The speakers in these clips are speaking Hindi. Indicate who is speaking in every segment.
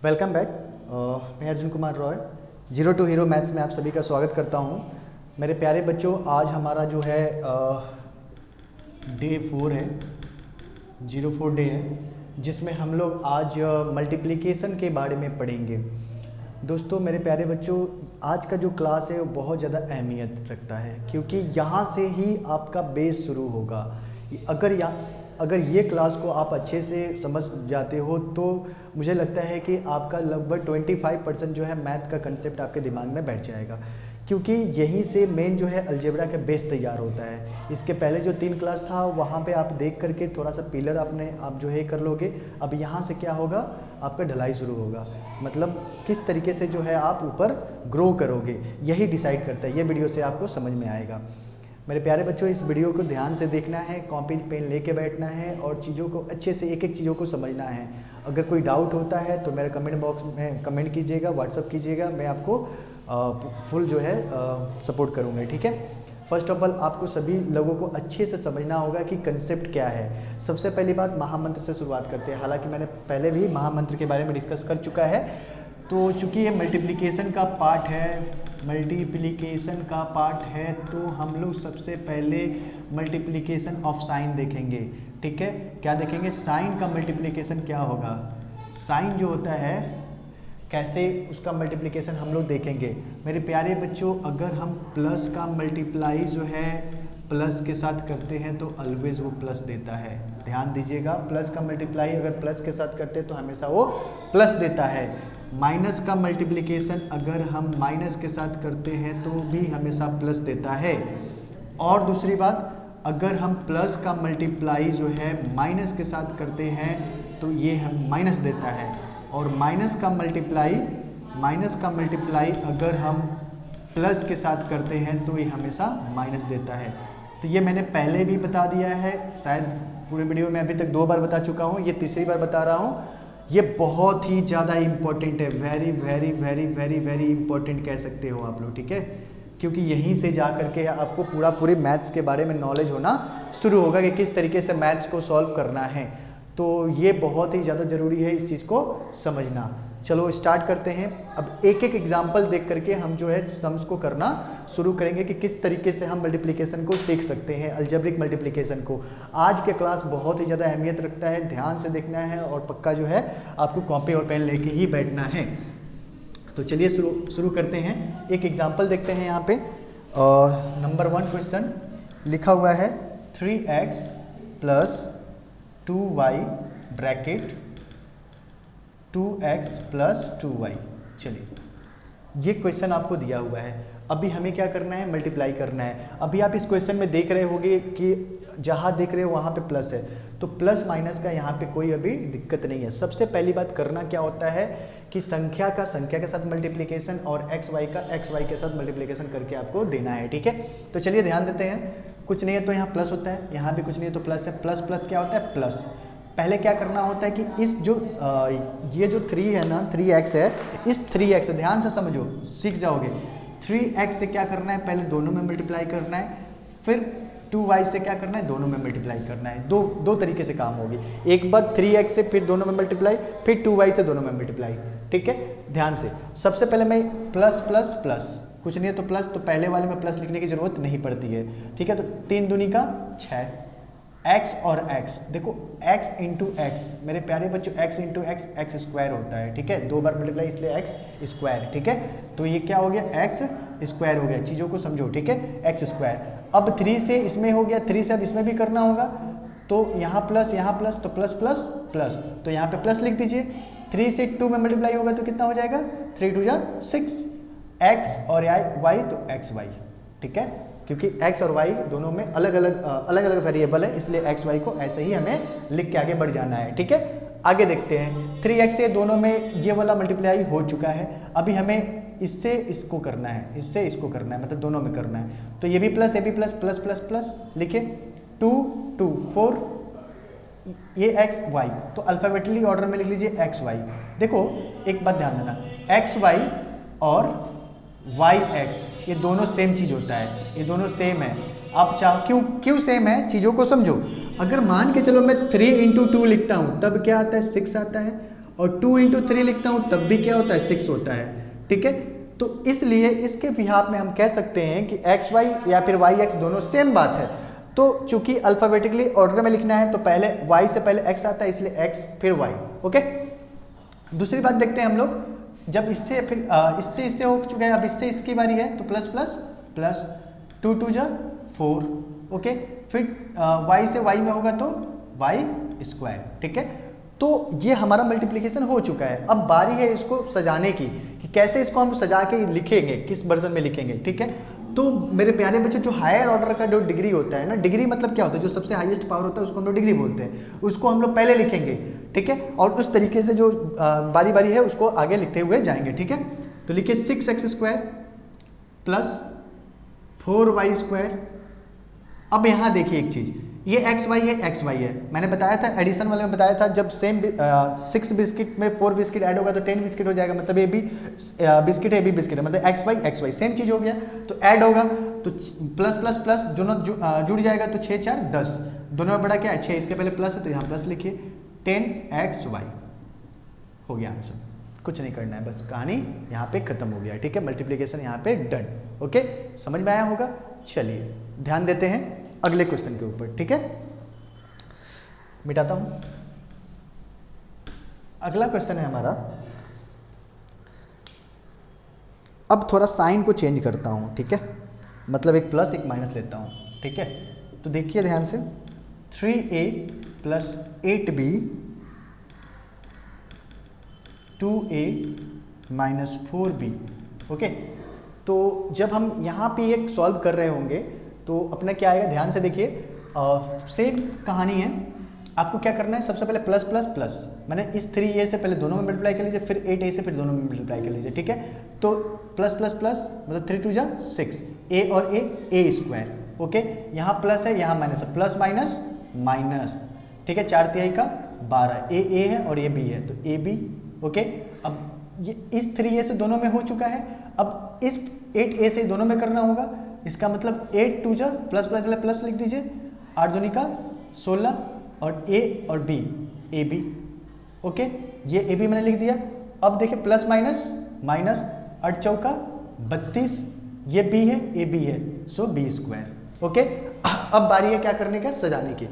Speaker 1: Welcome back. मैं Arjun Kumar Roy, zero to hero maths में आप सभी का स्वागत करता हूं। मेरे प्यारे बच्चों, आज हमारा जो है डे 4 है, 04 डे है, जिसमें हम लोग आज मल्टीप्लिकेशन के बारे में पढ़ेंगे। दोस्तों मेरे प्यारे बच्चों, आज का जो क्लास है वो बहुत ज़्यादा अहमियत रखता है, क्योंकि यहाँ से ही आपका बेस शुरू होगा। अगर ये क्लास को आप अच्छे से समझ जाते हो तो मुझे लगता है कि आपका लगभग 25% जो है मैथ का कंसेप्ट आपके दिमाग में बैठ जाएगा, क्योंकि यहीं से मेन जो है अलजेब्रा का बेस तैयार होता है। इसके पहले जो 3 क्लास था वहाँ पे आप देख करके थोड़ा सा पिलर आप जो है कर लोगे। अब यहाँ से क्या होगा, आपका ढलाई शुरू होगा, मतलब किस तरीके से जो है आप ऊपर ग्रो करोगे, यही डिसाइड करता है। ये वीडियो से आपको समझ में आएगा। मेरे प्यारे बच्चों, इस वीडियो को ध्यान से देखना है, कॉपी पेन लेके बैठना है और चीज़ों को अच्छे से एक चीज़ों को समझना है। अगर कोई डाउट होता है तो मेरे कमेंट बॉक्स में कमेंट कीजिएगा, व्हाट्सअप कीजिएगा, मैं आपको फुल जो है सपोर्ट करूँगा, ठीक है। फर्स्ट ऑफ ऑल आपको सभी लोगों को अच्छे से समझना होगा कि कंसेप्ट क्या है। सबसे पहली बात महामंत्र से शुरुआत करते हैं। हालांकि मैंने पहले भी महामंत्र के बारे में डिस्कस कर चुका है, तो चूँकि ये मल्टीप्लिकेशन का पार्ट है, तो हम लोग सबसे पहले मल्टीप्लिकेशन ऑफ साइन देखेंगे, ठीक है। क्या देखेंगे? साइन का मल्टीप्लिकेशन क्या होगा, साइन जो होता है कैसे उसका मल्टीप्लिकेशन हम लोग देखेंगे। मेरे प्यारे बच्चों, अगर हम प्लस का मल्टीप्लाई जो है प्लस के साथ करते हैं तो ऑलवेज वो प्लस देता है। ध्यान दीजिएगा, प्लस का मल्टीप्लाई अगर प्लस के साथ करते हैं तो हमेशा वो प्लस देता है। माइनस का मल्टीप्लिकेशन अगर हम माइनस के साथ करते हैं तो भी हमेशा प्लस देता है। और दूसरी बात, अगर हम प्लस का मल्टीप्लाई जो है माइनस के साथ करते हैं तो ये हम माइनस देता है। और माइनस का मल्टीप्लाई अगर हम प्लस के साथ करते हैं तो ये हमेशा माइनस देता है। तो ये मैंने पहले भी बता दिया है, शायद पूरे वीडियो में अभी तक 2 बार बता चुका हूँ, ये तीसरी बार बता रहा हूँ। ये बहुत ही ज़्यादा इम्पोर्टेंट है, very very very very very important कह सकते हो आप लोग, ठीक है। क्योंकि यहीं से जा करके आपको पूरे मैथ्स के बारे में नॉलेज होना शुरू होगा कि किस तरीके से मैथ्स को सॉल्व करना है। तो ये बहुत ही ज़्यादा ज़रूरी है इस चीज़ को समझना। चलो स्टार्ट करते हैं। अब एक एक एग्जाम्पल देख करके हम जो है सम्स को करना शुरू करेंगे कि किस तरीके से हम मल्टीप्लिकेशन को सीख सकते हैं, अलजेब्रिक मल्टीप्लिकेशन को। आज के क्लास बहुत ही ज़्यादा अहमियत रखता है, ध्यान से देखना है और पक्का जो है आपको कॉपी और पेन लेके ही बैठना है। तो चलिए शुरू करते हैं। एक एग्जाम्पल देखते हैं यहाँ पे। नंबर 1 क्वेश्चन लिखा हुआ है 3x + 2y bracket 2x + 2y। चलिए, ये क्वेश्चन आपको दिया हुआ है। अभी हमें क्या करना है, मल्टीप्लाई करना है। अभी आप इस क्वेश्चन में देख रहे होंगे कि जहाँ देख रहे हो वहाँ पे प्लस है, तो प्लस माइनस का यहाँ पे कोई अभी दिक्कत नहीं है। सबसे पहली बात करना क्या होता है कि संख्या के साथ मल्टीप्लिकेशन और एक्स वाई के साथ मल्टीप्लिकेशन करके आपको देना है, ठीक है। तो चलिए ध्यान देते हैं। कुछ नहीं है तो यहाँ प्लस होता है, यहाँ भी कुछ नहीं है तो प्लस है। प्लस प्लस क्या होता है, प्लस। पहले क्या करना होता है कि इस जो ये जो 3 है ना, 3x है, इस 3x से ध्यान से समझो, सीख जाओगे। 3x से क्या करना है, पहले दोनों में मल्टीप्लाई करना है, फिर 2y से क्या करना है, दोनों में मल्टीप्लाई करना है। दो तरीके से काम होगी। एक बार 3x से फिर दोनों में मल्टीप्लाई, फिर 2y से दोनों में मल्टीप्लाई, ठीक है। ध्यान से, सबसे पहले मैं प्लस प्लस प्लस, कुछ नहीं है तो प्लस, तो पहले वाले में प्लस लिखने की जरूरत नहीं पड़ती है, ठीक है। तो 3 दूनी का 6, x और x, देखो x इंटू एक्स, मेरे प्यारे बच्चों, x into x x square होता है, ठीक है। 2 बार मल्टीप्लाई इसलिए x स्क्वायर, ठीक है। तो ये क्या हो गया, x स्क्वायर हो गया। चीज़ों को समझो, ठीक है, x स्क्वायर। अब 3 से इसमें हो गया, 3 से अब इसमें भी करना होगा, तो यहाँ प्लस तो प्लस प्लस प्लस, तो यहाँ पे प्लस लिख दीजिए। 3 से 2 में मल्टीप्लाई होगा तो कितना हो जाएगा, 3 × 2 = 6, x और y तो x y, ठीक है। क्योंकि x और y दोनों में अलग अलग वेरिएबल है, इसलिए x y को ऐसे ही हमें लिख के आगे बढ़ जाना है, ठीक है। आगे देखते हैं। 3x से दोनों में ये वाला मल्टीप्लाई हो चुका है। अभी हमें इससे इसको करना है, इससे इसको करना है, मतलब दोनों में करना है। तो ये भी प्लस, ये भी प्लस, प्लस प्लस प्लस लिखे, 2 2 4, ये x y, तो अल्फाबेटली ऑर्डर में लिख लीजिए x y। देखो एक बात ध्यान देना, x y और y x ये दोनों सेम चीज़ होता है, ये दोनों सेम है। आप चाहो क्यों सेम है, चीज़ों को समझो। अगर मान के चलो मैं 3 × 2 लिखता हूँ तब क्या आता है, 6 आता है, और 2 इंटू 3 लिखता हूँ तब भी क्या होता है 6 होता है, ठीक है। तो इसलिए इसके बिहाफ में हम कह सकते हैं कि एक्स वाई या फिर वाई एक्स दोनों सेम बात है। तो चूंकि अल्फाबेटिकली ऑर्डर में लिखना है तो पहले y से पहले x आता है, इसलिए x फिर y, ओके। दूसरी बात देखते हैं हम लोग, जब इससे फिर इससे हो चुका है, अब इससे इसकी बारी है तो प्लस प्लस प्लस 2 2 जा 4, ओके। फिर y से y में होगा तो y स्क्वायर, ठीक है। तो ये हमारा मल्टीप्लिकेशन हो चुका है। अब बारी है इसको सजाने की कि कैसे इसको हम सजा के लिखेंगे, किस वर्जन में लिखेंगे, ठीक है। तो मेरे प्यारे बच्चों, जो हायर ऑर्डर का जो डिग्री होता है ना, डिग्री मतलब क्या होता है, जो सबसे हाईएस्ट पावर होता है उसको हम लोग डिग्री बोलते हैं, उसको हम लोग पहले लिखेंगे, ठीक है। और उस तरीके से जो बारी बारी है उसको आगे लिखते हुए जाएंगे, ठीक है। तो लिखिए 6x square plus 4y square. अब यहाँ देखिए एक चीज, ये एक्स वाई है, एक्स वाई है। मैंने बताया था एडिशन वाले में बताया था, जब सेम 6 बिस्किट में 4 बिस्किट ऐड होगा तो 10 बिस्किट हो जाएगा, मतलब ए बी बिस्किट है, ए बी बिस्किट है, मतलब एक्स वाई सेम चीज हो गया। तो ऐड होगा तो प्लस प्लस प्लस दोनों जुड़ जाएगा, तो 6 4 10, दोनों में बड़ा क्या है 6, इसके पहले प्लस है तो यहाँ प्लस लिखिए, 10xy हो गया आंसर। कुछ नहीं करना है, बस कहानी यहाँ पे खत्म हो गया, ठीक है। मल्टीप्लीकेशन यहाँ पे डन, ओके। समझ में आया होगा। चलिए ध्यान देते हैं अगले क्वेश्चन के ऊपर, ठीक है। मिटाता हूं। अगला क्वेश्चन है हमारा, अब थोड़ा साइन को चेंज करता हूं, ठीक है। मतलब एक प्लस एक माइनस लेता हूं, ठीक है। तो देखिए ध्यान से, 3a plus 8b 2a minus 4b, okay. तो जब हम यहाँ पे एक सॉल्व कर रहे होंगे तो अपना क्या आएगा, ध्यान से देखिए। सेम कहानी है, आपको क्या करना है, सबसे पहले प्लस प्लस प्लस, मैंने इस 3a से पहले दोनों में मल्टीप्लाई कर लीजिए, फिर 8a से फिर दोनों में मल्टीप्लाई कर लीजिए, ठीक है। तो प्लस प्लस प्लस मतलब 3 2 जा 6, a और a स्क्वायर, ओके। यहाँ प्लस है, यहाँ माइनस है, प्लस माइनस माइनस, ठीक है। 4 तिहाई का 12, a है और ये b है तो a b, ओके। अब ये इस 3a से दोनों में हो चुका है, अब इस 8a से दोनों में करना होगा। इसका मतलब 8 2 जा प्लस प्लस प्लस प्लस लिख दीजिए, 8 दूनी का 16 और a और b ए बी, ओके। ये ए बी मैंने लिख दिया। अब देखिए प्लस माइनस माइनस, 8 चौका 32, ये b है, ए बी है, सो b स्क्वायर, ओके। अब बारी है क्या करने का, सजाने की।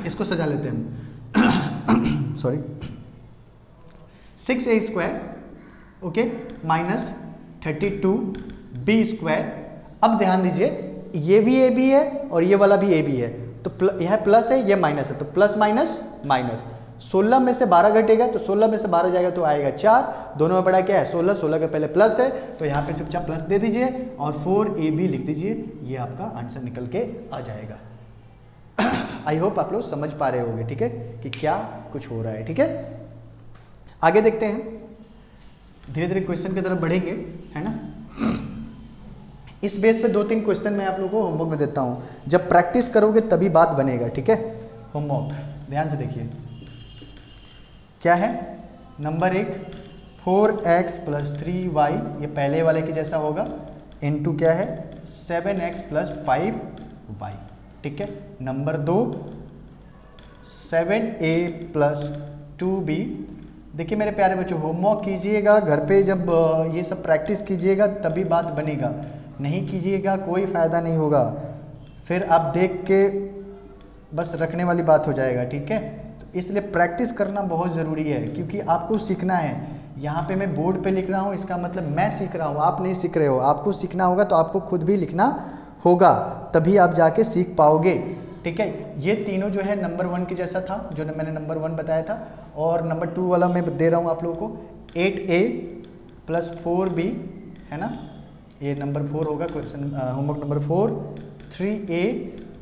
Speaker 1: इसको सजा लेते हैं sorry, 6a square, okay, minus 32b square. अब ध्यान दीजिए, ये भी ए बी है और ये वाला भी ए बी है, तो यह प्लस है, ये माइनस है, तो प्लस माइनस माइनस। 16 में से 12 घटेगा तो 16 में से 12 जाएगा तो आएगा 4, दोनों में बड़ा क्या है 16, 16 के पहले प्लस है तो यहाँ पे चुपचाप प्लस दे दीजिए और 4ab लिख दीजिए, ये आपका आंसर निकल के आ जाएगा। आई होप आप लोग समझ पा रहे होंगे, ठीक है, कि क्या कुछ हो रहा है, ठीक है। आगे देखते हैं, धीरे धीरे क्वेश्चन की तरफ बढ़ेंगे, है ना। इस बेस पे 2-3 क्वेश्चन मैं आप लोगों को होमवर्क में देता हूँ, जब प्रैक्टिस करोगे तभी बात बनेगा, ठीक है। होमवर्क ध्यान से देखिए, क्या है, नंबर 1 4x प्लस 3y, ये पहले वाले के जैसा होगा, इनटू क्या है 7x प्लस 5y, ठीक है। Number 2 7a plus 2b। देखिए मेरे प्यारे बच्चों, होमवर्क कीजिएगा घर पे, जब ये सब प्रैक्टिस कीजिएगा तभी बात बनेगा, नहीं कीजिएगा कोई फ़ायदा नहीं होगा, फिर आप देख के बस रखने वाली बात हो जाएगा, ठीक है। तो इसलिए प्रैक्टिस करना बहुत ज़रूरी है, क्योंकि आपको सीखना है। यहाँ पे मैं बोर्ड पे लिख रहा हूँ, इसका मतलब मैं सीख रहा हूँ, आप नहीं सीख रहे हो। आपको सीखना होगा तो आपको खुद भी लिखना होगा, तभी आप जाके सीख पाओगे, ठीक है। ये तीनों जो है नंबर 1 के जैसा था, जो मैंने नंबर 1 बताया था, और नंबर 2 वाला मैं दे रहा हूँ आप लोगों को, 8a प्लस 4b, है ना, ये नंबर 4 होगा question, homework number 4, 3a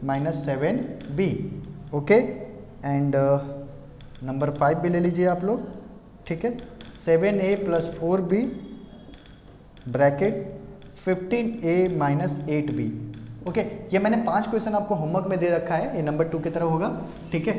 Speaker 1: minus 7b, okay. And number 5 भी ले लीजिए आप लोग, ठीक है, 7a plus 4b bracket 15a minus 8b, okay. ये मैंने 5 क्वेश्चन आपको होमवर्क में दे रखा है, ये नंबर 2 की तरह होगा, ठीक है।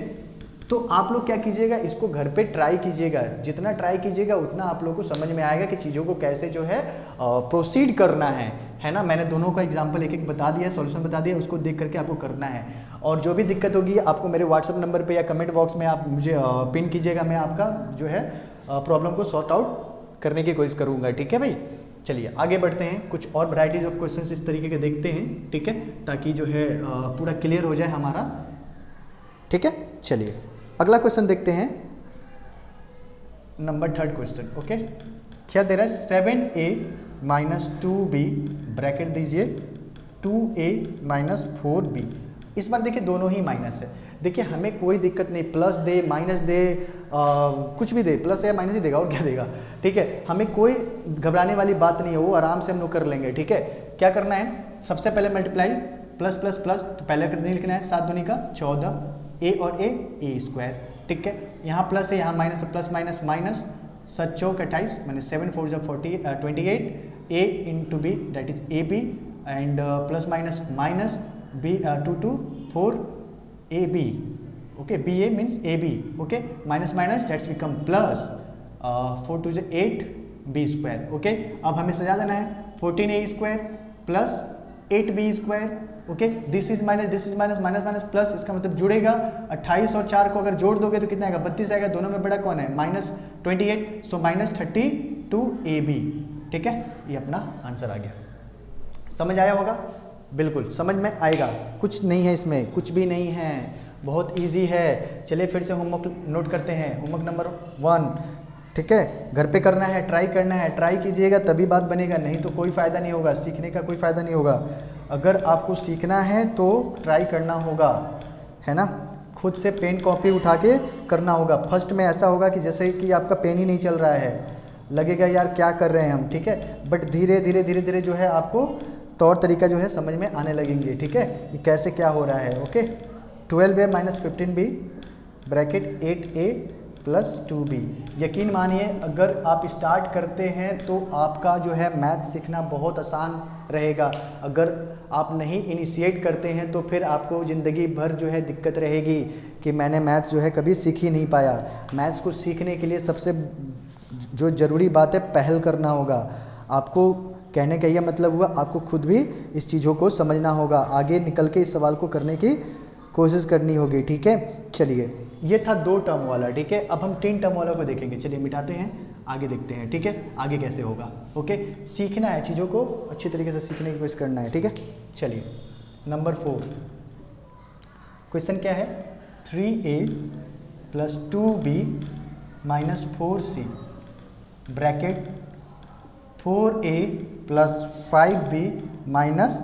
Speaker 1: तो आप लोग क्या कीजिएगा, इसको घर पे ट्राई कीजिएगा, जितना ट्राई कीजिएगा उतना आप लोगों को समझ में आएगा कि चीज़ों को कैसे जो है प्रोसीड करना है ना। मैंने दोनों का एग्जांपल एक एक बता दिया, सॉल्यूशन बता दिया, उसको देख करके आपको करना है। और जो भी दिक्कत होगी आपको मेरे व्हाट्सअप नंबर पे या कमेंट बॉक्स में आप मुझे पिन कीजिएगा, मैं आपका जो है प्रॉब्लम को सॉर्ट आउट करने की कोशिश करूँगा, ठीक है भाई। चलिए आगे बढ़ते हैं, कुछ और वैराइटीज ऑफ क्वेश्चंस इस तरीके के देखते हैं, ठीक है, ताकि जो है पूरा क्लियर हो जाए हमारा, ठीक है। चलिए अगला क्वेश्चन देखते हैं, नंबर 3rd क्वेश्चन। ओके, क्या दे रहा है, 7a माइनस 2b ब्रैकेट दीजिए 2a माइनस 4b। इस बार देखिए दोनों ही माइनस है। देखिए हमें कोई दिक्कत नहीं, प्लस दे माइनस दे कुछ भी दे, प्लस या माइनस ही देगा और क्या देगा, ठीक है। हमें कोई घबराने वाली बात नहीं है, वो आराम से हम लोग कर लेंगे, ठीक है। क्या करना है, सबसे पहले मल्टीप्लाई प्लस प्लस प्लस, तो पहले नहीं लिखना है 7 दूनी का 14, a और a स्क्वायर, ठीक है। यहाँ प्लस है, यहाँ माइनस है, प्लस माइनस माइनस, 7 चौक 28 मैंने 7 4 28, a into B that is A B, and plus minus minus b 2 2 4 A B, okay, B A means A B, okay, minus minus that's become plus, 4 2 8 B square, okay. अब हमें सजा देना है 14a square plus 8b square, okay, this is minus minus minus plus, इसका मतलब जुड़ेगा 28 और 4 को अगर जोड़ दोगे तो कितना आएगा, 32 आएगा, दोनों में बड़ा कौन है, माइनस 28, सो माइनस 32ab, ठीक है। ये अपना आंसर आ गया, समझ आया होगा, बिल्कुल समझ में आएगा, कुछ नहीं है इसमें, कुछ भी नहीं है, बहुत इजी है। चलिए फिर से होमवर्क नोट करते हैं, होमवर्क नंबर 1, ठीक है, घर पे करना है, ट्राई करना है, ट्राई कीजिएगा तभी बात बनेगा, नहीं तो कोई फ़ायदा नहीं होगा, सीखने का कोई फ़ायदा नहीं होगा। अगर आपको सीखना है तो ट्राई करना होगा, है ना, खुद से पेन कॉपी उठा के करना होगा। फर्स्ट में ऐसा होगा कि जैसे कि आपका पेन ही नहीं चल रहा है, लगेगा यार क्या कर रहे हैं हम, ठीक है, बट धीरे धीरे धीरे धीरे जो है आपको तौर तरीका जो है समझ में आने लगेंगे, ठीक है, ये कैसे क्या हो रहा है। Okay, 12a minus 15b bracket 8a plus 2b। यकीन मानिए अगर आप स्टार्ट करते हैं तो आपका जो है मैथ सीखना बहुत आसान रहेगा। अगर आप नहीं इनिशिएट करते हैं तो फिर आपको ज़िंदगी भर जो है दिक्कत रहेगी कि मैंने मैथ जो है कभी सीख ही नहीं पाया। मैथ्स को सीखने के लिए सबसे जो ज़रूरी बात है पहल करना होगा। आपको कहने का यह मतलब हुआ आपको खुद भी इस चीज़ों को समझना होगा, आगे निकल के इस सवाल को करने की कोशिश करनी होगी, ठीक है। चलिए ये था 2 टर्म वाला, ठीक है। अब हम 3 टर्म वाला को देखेंगे। चलिए मिटाते हैं, आगे देखते हैं, ठीक है, आगे कैसे होगा। ओके, सीखना है, चीज़ों को अच्छी तरीके से सीखने की कोशिश करना है, ठीक है। चलिए नंबर 4 क्वेश्चन क्या है, 3a plus 2b minus 4c bracket 4a plus 5b minus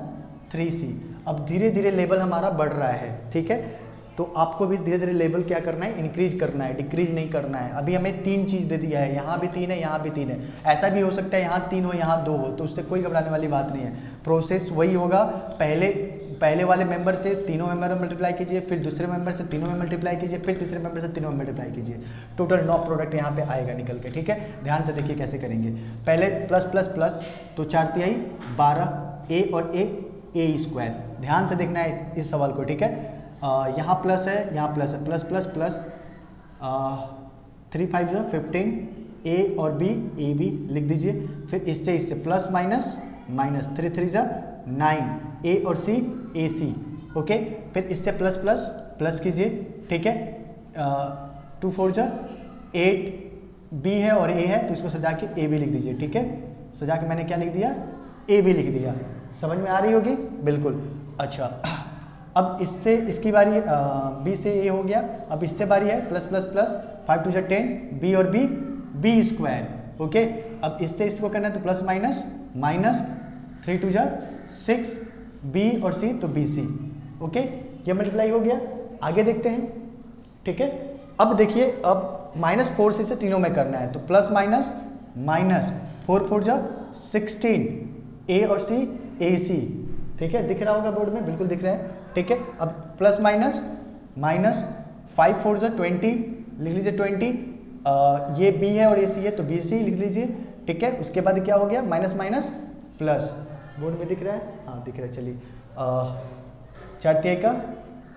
Speaker 1: 3c। अब धीरे धीरे लेवल हमारा बढ़ रहा है, ठीक है, तो आपको भी धीरे धीरे लेवल क्या करना है, इंक्रीज करना है, डिक्रीज नहीं करना है। अभी हमें 3 चीज़ दे दिया है, यहाँ भी 3 है, यहाँ भी 3 है, ऐसा भी हो सकता है यहाँ 3 हो यहाँ 2 हो, तो उससे कोई घबराने वाली बात नहीं है। प्रोसेस वही होगा, पहले वाले मेंबर से तीनों मेंबर में मल्टीप्लाई कीजिए, फिर दूसरे मेंबर से तीनों में मल्टीप्लाई कीजिए, फिर तीसरे मेंबर से तीनों में मल्टीप्लाई कीजिए, टोटल 9 प्रोडक्ट यहाँ पे आएगा निकल के, ठीक है। ध्यान से देखिए कैसे करेंगे। पहले प्लस प्लस प्लस, तो 4 तिहाई 12, a और a स्क्वायर। ध्यान से देखना है इस सवाल को, ठीक है। यहाँ प्लस है, यहाँ प्लस है, प्लस प्लस प्लस 3 5 15, a और b, a b लिख दीजिए। फिर इससे प्लस माइनस माइनस 3 3 9, a और c a c, ओके। फिर इससे प्लस प्लस प्लस कीजिए, ठीक है। 2 4 8, b है और a है, तो इसको सजा के a b लिख दीजिए, ठीक है। सजा के मैंने क्या लिख दिया, a b लिख दिया। समझ में आ रही होगी, बिल्कुल। अच्छा, अब इससे इसकी बारी, b से a हो गया, अब इससे बारी है प्लस प्लस प्लस 5 2 10, b और b स्क्वायर, ओके। अब इससे इसको करना है तो प्लस माइनस माइनस 3 2 6, b और c तो bc, ओके। ये मल्टीप्लाई हो गया, आगे देखते हैं, ठीक है। अब देखिए, अब -4c से तीनों में करना है, तो प्लस माइनस माइनस 4 4 16, a और c ac, ठीक है। दिख रहा होगा बोर्ड में, बिल्कुल दिख रहा है, ठीक है। अब प्लस माइनस माइनस 5 4 20, लिख लीजिए 20, ये b है और ये c है तो bc लिख लीजिए, ठीक है। उसके बाद क्या हो गया, माइनस माइनस प्लस, बोर्ड में दिख रहा है, हाँ दिख रहा है। चलिए 4 तिहाई का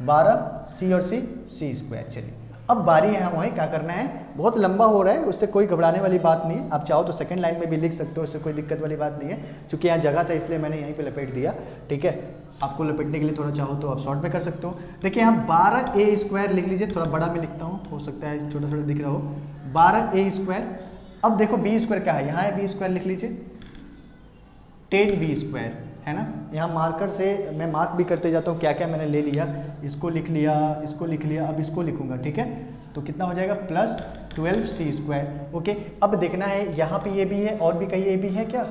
Speaker 1: 12, c और c स्क्वायर। चलिए अब बारी है हमें क्या करना है, बहुत लंबा हो रहा है, उससे कोई घबराने वाली बात नहीं है, आप चाहो तो सेकंड लाइन में भी लिख सकते हो, उससे कोई दिक्कत वाली बात नहीं है, क्योंकि यहाँ जगह था इसलिए मैंने यहीं पे लपेट दिया, ठीक है। आपको लपेटने के लिए थोड़ा चाहो तो आप शॉर्ट में कर सकते हो। देखिए यहाँ 12a² लिख लीजिए, थोड़ा बड़ा में लिखता हूँ, हो सकता है छोटा छोटा दिख रहा हो, 12a²। अब देखो b² क्या है, यहाँ है b² लिख लीजिए, 10b² है ना। यहाँ मार्कर से मैं मार्क भी करते जाता हूँ क्या क्या मैंने ले लिया, इसको लिख लिया, इसको लिख लिया, अब इसको लिखूंगा, ठीक है। तो कितना हो जाएगा प्लस 12c²। ओके, अब देखना है यहाँ पे ये भी है और भी कहीं ए बी है क्या,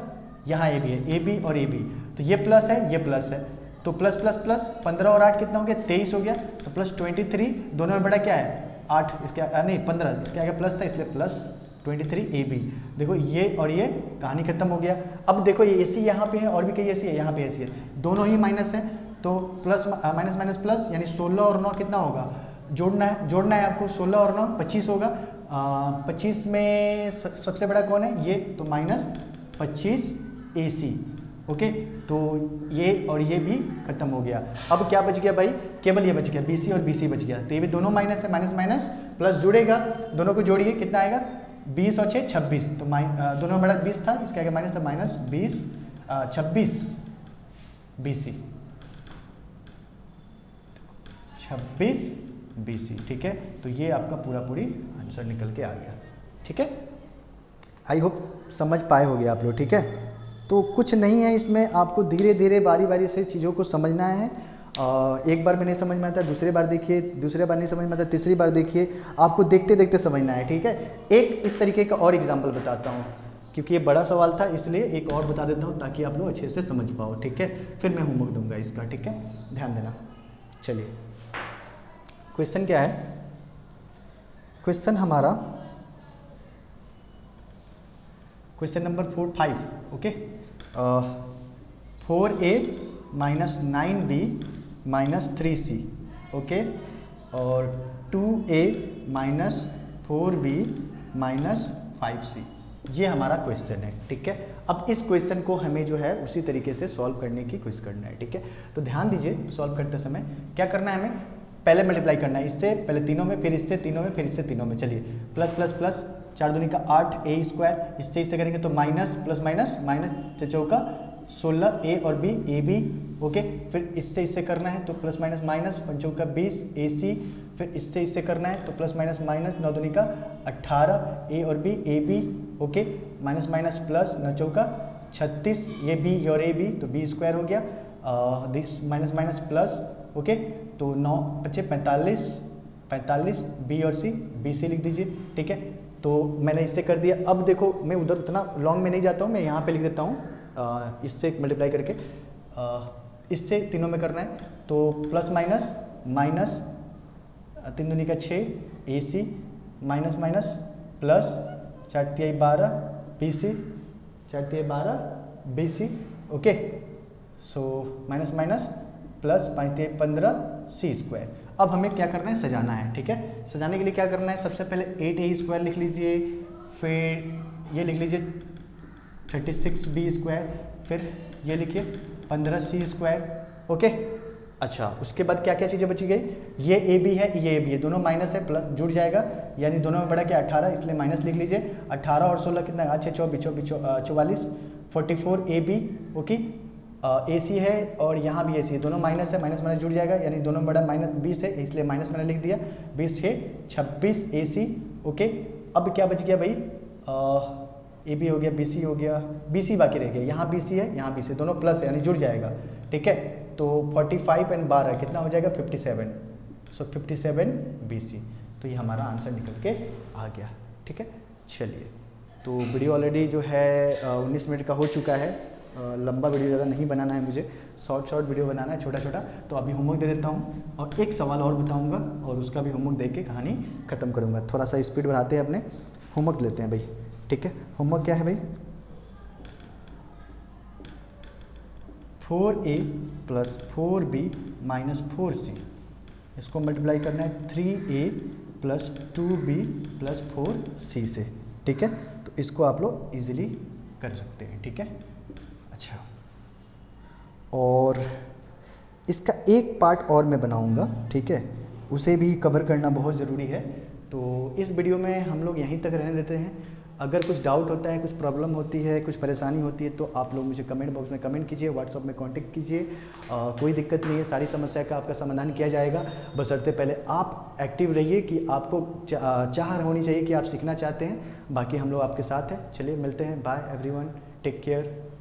Speaker 1: यहाँ ए बी है, ए बी और ए बी, तो ये प्लस है ये प्लस है, तो प्लस प्लस प्लस 15 और 8 कितना हो गया 23 हो गया, तो प्लस 23, दोनों में बड़ा क्या है 8, इसके नहीं 15, इसके आगे प्लस था इसलिए प्लस 23 ए बी। देखो ये और ये कहानी खत्म हो गया। अब देखो ये AC यहाँ पे है और भी कहीं AC है, यहाँ पे AC है, दोनों ही माइनस है, तो प्लस माइनस माइनस प्लस, यानी 16 और 9 कितना होगा, जोड़ना है आपको, 16 और 9 25 होगा। 25 में सबसे बड़ा कौन है ये, तो माइनस 25 AC। ओके, तो ये और ये भी खत्म हो गया। अब क्या बच गया भाई, केवल ये बच गया BC और BC बच गया, तो ये भी दोनों माइनस है, माइनस माइनस प्लस जुड़ेगा, दोनों को जोड़िए कितना आएगा 20 और 6 26, तो दोनों में बड़ा 20 था, इसके आगे माइनस था, माइनस 20 26 BC 26 BC, ठीक है। तो ये आपका पूरी आंसर निकल के आ गया, ठीक है। आई होप समझ पाए होगे आप लोग, ठीक है। तो कुछ नहीं है इसमें, आपको धीरे धीरे बारी बारी से चीज़ों को समझना है। एक बार में नहीं समझ में आता, दूसरे बार देखिए, दूसरे बार नहीं समझ में आता, तीसरी बार देखिए, आपको देखते देखते समझना है, ठीक है। एक इस तरीके का और एग्जाम्पल बताता हूँ, क्योंकि ये बड़ा सवाल था इसलिए एक और बता देता हूँ ताकि आप लोग अच्छे से समझ पाओ, ठीक है। फिर मैं होमवर्क दूंगा इसका, ठीक है, ध्यान देना। चलिए क्वेश्चन क्या है, क्वेश्चन हमारा question number 5, okay. 4a minus 9b minus 3c, okay, और 2a minus 4b minus 5c, ये हमारा क्वेश्चन है, ठीक है। अब इस क्वेश्चन को हमें जो है उसी तरीके से सॉल्व करने की कोशिश करना है, ठीक है। तो ध्यान दीजिए, सॉल्व करते समय क्या करना है, हमें पहले मल्टीप्लाई करना है, इससे पहले तीनों में, फिर इससे तीनों में, फिर इससे तीनों में। चलिए प्लस प्लस प्लस 4 दूनी का 8a², इससे करेंगे तो माइनस प्लस माइनस, माइनस चौका 16 a और b, ए बी, ओके। फिर इससे करना है तो प्लस माइनस माइनस, पंचों का 20 AC, फिर इससे करना है तो प्लस माइनस माइनस, 9 दूनी का 18 a और b, A B, okay, minus minus plus, 9 चौका 36, ये b और ए बी, तो b² हो गया, this minus minus plus, okay. तो 9 बचे 45 b और c, BC लिख दीजिए, ठीक है। तो मैंने इससे कर दिया। अब देखो मैं उधर उतना लॉन्ग में नहीं जाता हूँ, मैं यहाँ पे लिख देता हूँ, इससे मल्टीप्लाई करके इससे तीनों में करना है, तो प्लस माइनस माइनस 3 दूनी का 6 AC, माइनस माइनस प्लस 4 तिहाई 12 BC, 4 तिहाई 12 BC, okay. So minus minus plus 5 तिहाई 15 C²। अब हमें क्या करना है, सजाना है, ठीक है। सजाने के लिए क्या करना है, सबसे पहले 8a² लिख लीजिए, फिर ये लिख लीजिए 36b², फिर ये लिखिए 15c², ओके। अच्छा, उसके बाद क्या क्या चीज़ें बची गई, ये ए बी है, ये ए बी है, दोनों माइनस है, प्लस जुड़ जाएगा, यानी दोनों में बड़ा क्या 18, इसलिए माइनस लिख लीजिए। 18 और 16 कितना, 6 24 44, 44 ए बी, ओके। AC है और यहाँ भी AC है, दोनों माइनस है, माइनस माइनस जुड़ जाएगा, यानी दोनों में बड़ा माइनस 20 है, इसलिए माइनस मैंने लिख दिया, 20 6 26 AC, ओके। अब क्या बच गया भाई, AB हो गया, BC हो गया, BC बाकी रह गया, यहाँ BC है, यहाँ BC, दोनों प्लस है यानी जुड़ जाएगा, ठीक है। तो 45 एंड 12 कितना हो जाएगा 57, सो 57 BC, तो ये हमारा आंसर निकल के आ गया, ठीक है। चलिए, तो वीडियो ऑलरेडी जो है 19 मिनट का हो चुका है, लंबा वीडियो ज़्यादा नहीं बनाना है मुझे, शॉर्ट वीडियो बनाना है, छोटा छोटा। तो अभी होमवर्क दे देता हूँ और एक सवाल और बताऊँगा और उसका भी होमवर्क दे के कहानी ख़त्म करूँगा। थोड़ा सा स्पीड बढ़ाते हैं, अपने होमवर्क लेते हैं भाई, ठीक है। होमवर्क क्या है भाई, 4a plus 4b minus 4c, इसको मल्टीप्लाई करना है 3a plus 2b plus 4c से, ठीक है। तो इसको आप लोग इजीली कर सकते हैं, ठीक है। अच्छा, और इसका एक पार्ट और मैं बनाऊंगा, ठीक है, उसे भी कवर करना बहुत ज़रूरी है। तो इस वीडियो में हम लोग यहीं तक रहने देते हैं। अगर कुछ डाउट होता है, कुछ प्रॉब्लम होती है, कुछ परेशानी होती है, तो आप लोग मुझे कमेंट बॉक्स में कमेंट कीजिए, व्हाट्सअप में कांटेक्ट कीजिए। कोई दिक्कत नहीं है, सारी समस्या का आपका समाधान किया जाएगा। बशर्ते पहले आप एक्टिव रहिए कि आपको चाह होनी चाहिए कि आप सीखना चाहते हैं। बाकी हम लोग आपके साथ हैं। चलिए मिलते हैं, बाय एवरीवन, टेक केयर।